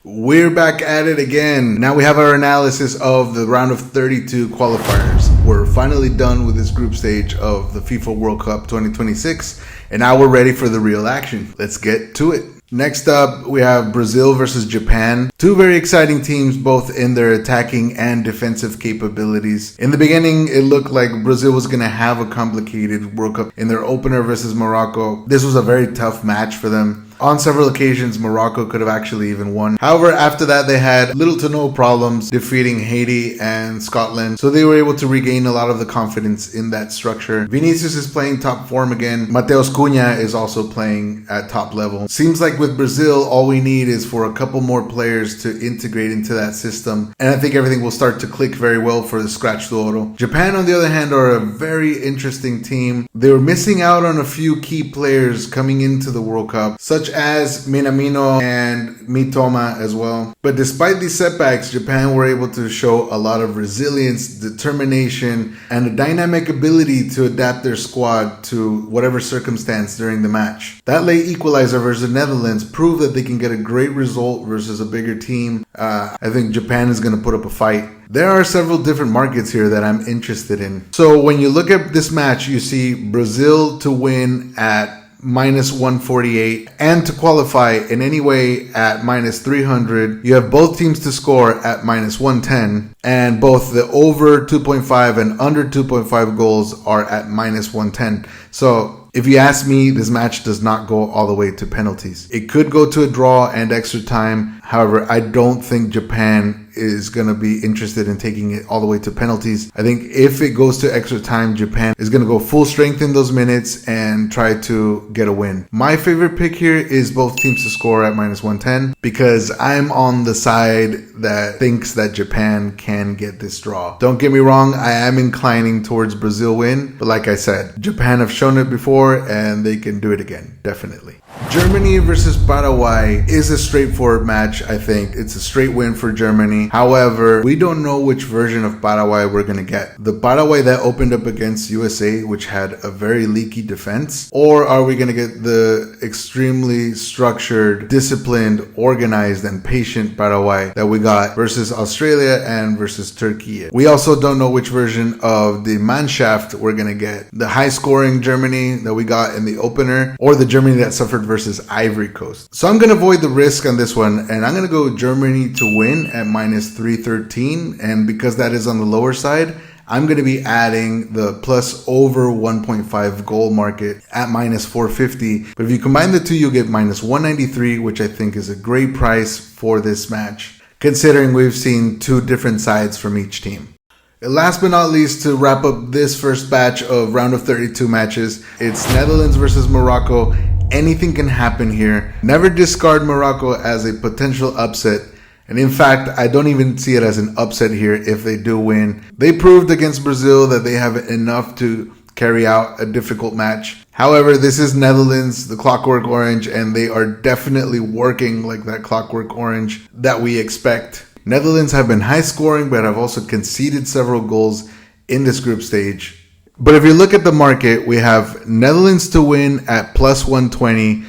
We're back at it again. Now we have our analysis of the round of 32 qualifiers. We're finally done with this group stage of the FIFA World Cup 2026, and now we're ready for the real action. Let's get to it. Next up, we have Brazil versus Japan. Two very exciting teams, both in their attacking and defensive capabilities. In the beginning, it looked like Brazil was going to have a complicated World Cup in their opener versus Morocco. This was a very tough match for them. On several occasions, Morocco could have actually even won. However, after that, they had little to no problems defeating Haiti and Scotland, so they were able to regain a lot of the confidence in that structure. Vinicius is playing top form again. Matheus Cunha is also playing at top level. Seems like with Brazil, all we need is for a couple more players to integrate into that system, and I think everything will start to click very well for the Scratch do Ouro. Japan, on the other hand, are a very interesting team. They were missing out on a few key players coming into the World Cup, such as Minamino and Mitoma as well. But despite these setbacks, Japan were able to show a lot of resilience, determination, and a dynamic ability to adapt their squad to whatever circumstance during the match. That late equalizer versus the Netherlands proved that they can get a great result versus a bigger team. I think Japan is going to put up a fight. There are several different markets here that I'm interested in. So when you look at this match, you see Brazil to win at minus 148 and to qualify in any way at minus 300. You have both teams to score at minus 110, and both the over 2.5 and under 2.5 goals are at minus 110. So if you ask me, this match does not go all the way to penalties. It could go to a draw and extra time. However, I don't think Japan is going to be interested in taking it all the way to penalties. I think if it goes to extra time, Japan is going to go full strength in those minutes and try to get a win. My favorite pick here is both teams to score at minus 110 because I'm on the side that thinks that Japan can get this draw. Don't get me wrong, I am inclining towards Brazil win, but like I said, Japan have shown it before and they can do it again, definitely. Germany versus Paraguay is a straightforward match, I think. It's a straight win for Germany. However, we don't know which version of Paraguay we're going to get. The Paraguay that opened up against USA, which had a very leaky defense, or are we going to get the extremely structured, disciplined, organized, and patient Paraguay that we got versus Australia and versus Turkey? We also don't know which version of the Mannschaft we're going to get. The high-scoring Germany that we got in the opener, or the Germany that suffered versus Ivory Coast. So I'm going to avoid the risk on this one, and I'm going to go Germany to win at minus 313, and because that is on the lower side, I'm going to be adding the plus over 1.5 goal market at minus 450. But if you combine the two, you'll get minus 193, which I think is a great price for this match, considering we've seen two different sides from each team. And last but not least, to wrap up this first batch of round of 32 matches, it's Netherlands versus Morocco. Anything can happen here. Never discard Morocco as a potential upset. And in fact, I don't even see it as an upset here if they do win. They proved against Brazil that they have enough to carry out a difficult match. However, this is Netherlands, the Clockwork Orange, and they are definitely working like that Clockwork Orange that we expect. Netherlands have been high scoring, but have also conceded several goals in this group stage. But if you look at the market, we have Netherlands to win at plus 120,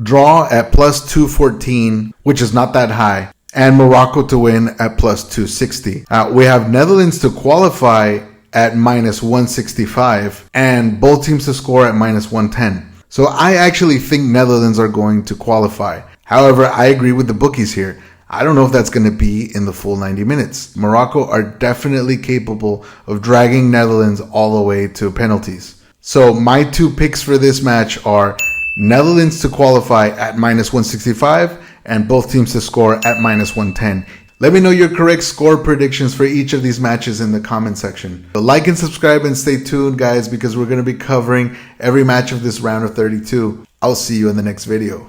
draw at plus 214, which is not that high, and Morocco to win at plus 260. We have Netherlands to qualify at minus 165, and both teams to score at minus 110. So I actually think Netherlands are going to qualify. However, I agree with the bookies here. I don't know if that's going to be in the full 90 minutes. Morocco are definitely capable of dragging Netherlands all the way to penalties. So my two picks for this match are Netherlands to qualify at minus 165 and both teams to score at minus 110. Let me know your correct score predictions for each of these matches in the comment section. So like and subscribe and stay tuned, guys, because we're going to be covering every match of this round of 32. I'll see you in the next video.